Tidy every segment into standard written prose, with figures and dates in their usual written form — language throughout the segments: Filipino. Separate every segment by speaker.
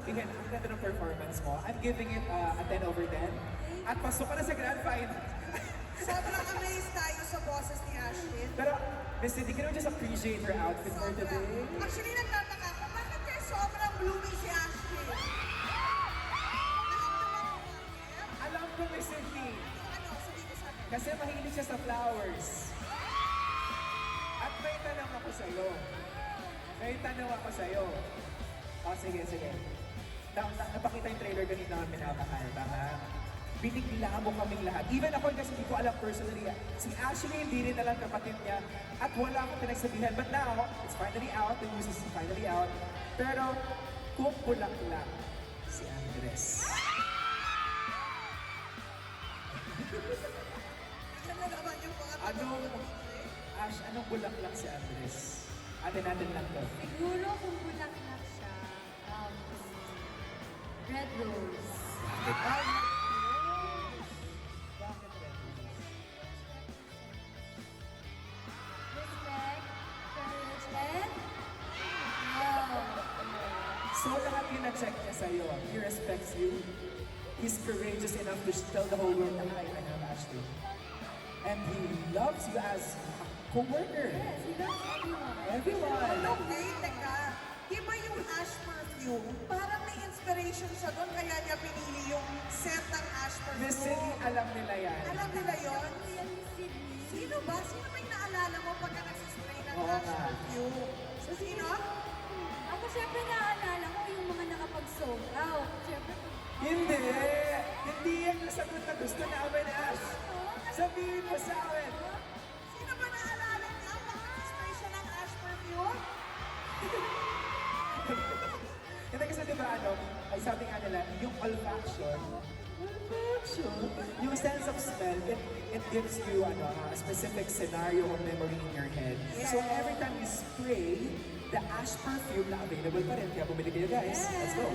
Speaker 1: sabihin, ang ganda ng performance mo. I'm giving it a 10 over 10. At pasok ka na sa grand final.
Speaker 2: Sobrang amazed tayo sa boses ni Ashley.
Speaker 1: Pero, Miss Cindy, can we just appreciate her outfit for today?
Speaker 2: Actually, nagtataka ako, bakit kaya sobrang blooming si Ashley?
Speaker 1: Alam ko, Miss Cindy,
Speaker 2: Ano, sabi ko sa akin.
Speaker 1: kasi mahilig siya sa flowers. At may tanong ako sa'yo. May tanong ako sa'yo. O, sige, sige. Napakita yung trailer kanina ang minamahal, tama? Binigla mo kaming lahat. Even ako kasi hindi ko alam personally. Si Ashley hindi rin alam kapatid niya at wala akong pinagsabihan. But now, it's finally out. The news is finally out. Pero, kung bulaklak si Andres.
Speaker 2: Alam na naman yung mga
Speaker 1: Anong, Ash, anong bulaklak si Andres? Atin natin lang to.
Speaker 3: Siguro kung bulaklak siya, red rose.
Speaker 1: Bakit red rose?
Speaker 3: Respect, courage, and love.
Speaker 1: So lahat yung na-check niya sa'yo, he respects you. He's courageous enough to tell the whole world na hi, I have Ashley. And he loves you as a co-worker.
Speaker 3: Yes, he loves everyone.
Speaker 1: Everyone.
Speaker 2: Okay, teka. Iba yung ash perfume. Parang may inspiration siya doon, kaya niya pinili yung scent ng ash perfume.
Speaker 1: Miss Cindy, alam nila yan.
Speaker 2: Alam nila yun?
Speaker 3: Yan ni Sydney.
Speaker 2: Sino ba? Sino ba yung naalala mo pagka nagsispray ng
Speaker 1: Oo
Speaker 2: ash
Speaker 1: nga.
Speaker 2: perfume? So, sino?
Speaker 3: Ako syempre naaalala ko yung mga nakapag-sold out. Syempre,
Speaker 1: Hindi! Hindi yan yung sagot na gusto namin, Ash. Sabihin mo sa amin.
Speaker 2: Sino ba naalala niya? Pag nag-spray siya ng ash perfume?
Speaker 1: Hindi kasi di ba ano, ay sabi nga nila, yung olfaction, yung sense of smell, it gives you ano, a specific scenario or memory in your head. So every time you spray, the ash perfume na available pa rin. Kaya bumili kayo guys. Let's go.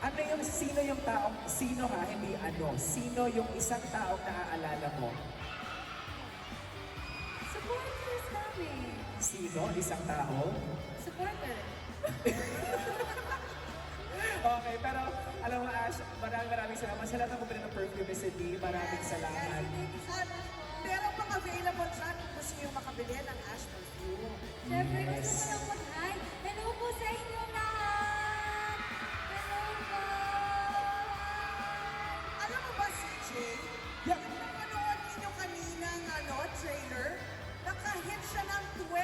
Speaker 1: Ano yung sino yung taong, sino ha, hindi ano, sino yung isang taong naaalala mo?
Speaker 3: supporters namin.
Speaker 1: Sino? Isang tao?
Speaker 3: Supporter.
Speaker 1: Okay, pero alam mo Ash, maraming salamat. Sa lahat ng bumili ng perfume, Miss Cindy, maraming salamat.
Speaker 2: At meron pang available dyan kung gusto nyo makabili ng ash perfume.
Speaker 3: Syempre,
Speaker 1: Yes.
Speaker 3: gusto ko lang mag-hi. Hello po sa inyo lahat! Hello po!
Speaker 2: Alam mo ba, CJ?
Speaker 1: Yeah.
Speaker 2: Yung napanood ninyo kaninang trailer, nakahit siya ng 12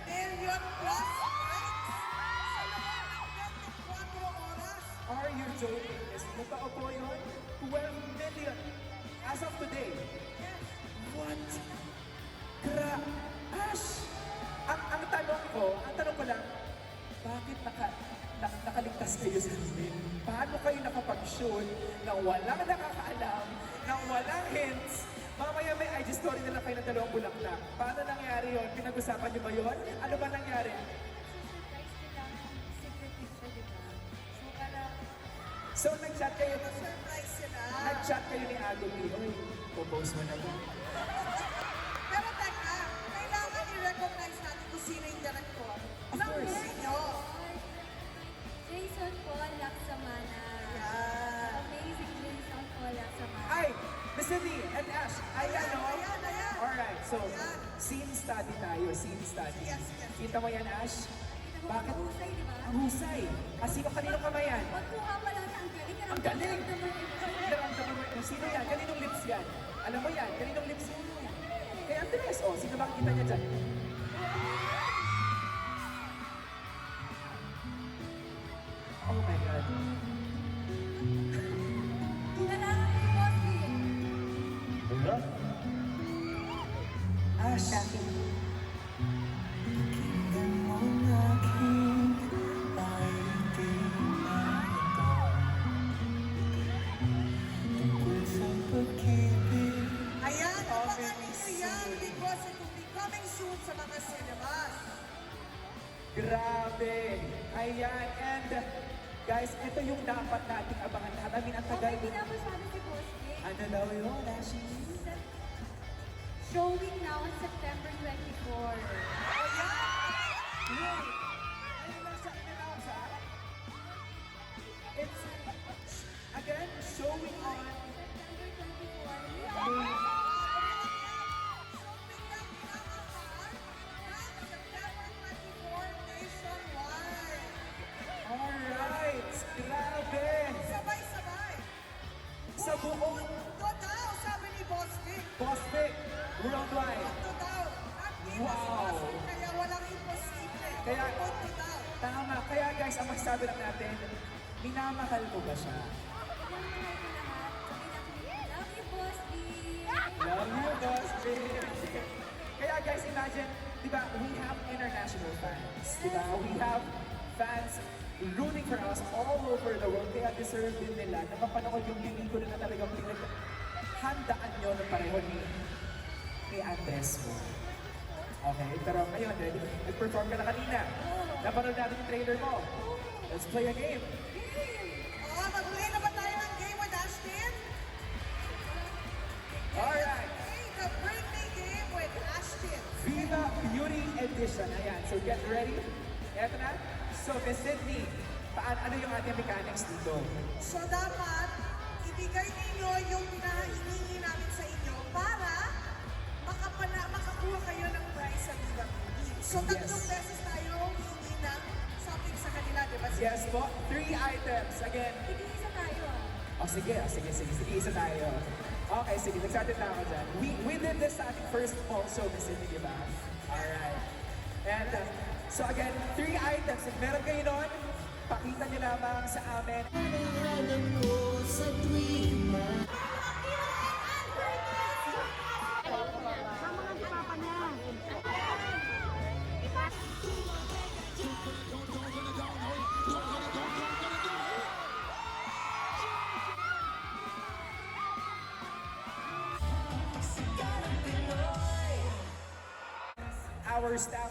Speaker 2: million plus likes sa loob ng 24 oras.
Speaker 1: Are you joking? Is totoo po yun? 12 million as of today.
Speaker 2: Yes.
Speaker 1: What? Ash! Ang tanong ko lang, bakit nakaligtas kayo sa amin? Paano kayo nakapag-shoot na walang nakakaalam, na walang hints? Mamaya may IG story na lang kayo ng dalawang bulaklak. Paano nangyari yun? Pinag-usapan niyo ba yun? Ano ba nangyari?
Speaker 3: Surprise nila ang secret picture, di ba? So, para
Speaker 1: So nag-chat kayo,
Speaker 2: Surprise sila.
Speaker 1: ni Agumi. Uy, compose mo na ba?
Speaker 2: Pero teka, kailangan i-recognize natin kung sino yung director.
Speaker 1: Of course.
Speaker 2: Sino?
Speaker 3: Jason Paul Laksamana.
Speaker 2: Yan.
Speaker 3: Amazing Jason Paul Laksamana.
Speaker 1: Ay! Miss Cindy and Ash, ayan o.
Speaker 2: Ayan.
Speaker 1: Alright, so,
Speaker 2: Ayan.
Speaker 1: scene study tayo, scene study.
Speaker 2: Yes, yes.
Speaker 1: Kita mo yan, Ash?
Speaker 3: Kita mo
Speaker 1: Bakit?
Speaker 3: ang husay, di ba?
Speaker 1: Ang husay. Sino kanino kamay yan?
Speaker 3: Pagkuha pa lang ang galing.
Speaker 1: Ang galing!
Speaker 3: Naramdaman mo.
Speaker 1: Naramdaman mo, sino yan? Kaninong lips yan? Alam mo yan, kaninong lips yan? Kay Andres, oh, sino ba ang kita niya dyan? Oh my God.
Speaker 3: Kailangan mo yung bossy.
Speaker 1: Ash,
Speaker 2: Ayan,
Speaker 1: Coming
Speaker 2: abangan ninyo yan
Speaker 1: soon.
Speaker 2: because it will be coming soon sa mga cinemas.
Speaker 1: grabe. Ayan, and guys, ito yung dapat nating abangan lahat. I mean, ang tagal.
Speaker 3: Okay, hindi na masyado si Boss Jay.
Speaker 1: Ano daw yun, Ashi?
Speaker 3: Showing now on September 24.
Speaker 1: Wait! Ayun nasa, Kaya,
Speaker 2: Put it out.
Speaker 1: tama. Kaya guys, ang masasabi lang natin, minamahal mo ba siya?
Speaker 3: Love you, Boss B.
Speaker 1: Love you, Boss B. Kaya guys, imagine, di ba, we have international fans. Di ba? We have fans rooting for us all over the world. Kaya deserve din nila na mapanood yung pelikula na talagang pinaghandaan nyo ng pareho ni Andres mo. Okay, pero ngayon, nag-perform ka na kanina. Napanood natin yung trailer mo. Let's play a game.
Speaker 2: Mag-play na ba tayo ng game with Ashton?
Speaker 1: Alright.
Speaker 2: Okay, the birthday game with Ashton.
Speaker 1: Viva Beauty Edition. Ayan, so get ready. Eto na. So, Miss Sydney, ano yung ating mechanics dito?
Speaker 2: So dapat, ibigay ninyo yung hinihingi namin sa inyo para makakuha kayo ng prize sa Viva Beauty. So tatlong
Speaker 1: Yes.
Speaker 2: beses tayo hihingi ng something sa kanila, di ba?
Speaker 1: Yes po, 3 items. Again.
Speaker 3: Tig-isa tayo ah.
Speaker 1: Oh, sige, isa tayo. Okay, sige, nag-started na ako dyan. We did this sa ating first also, Miss Sydney, di ba? Alright. And, so again, 3 items. If meron kayo nun, pakita nyo lamang sa amin. Our staff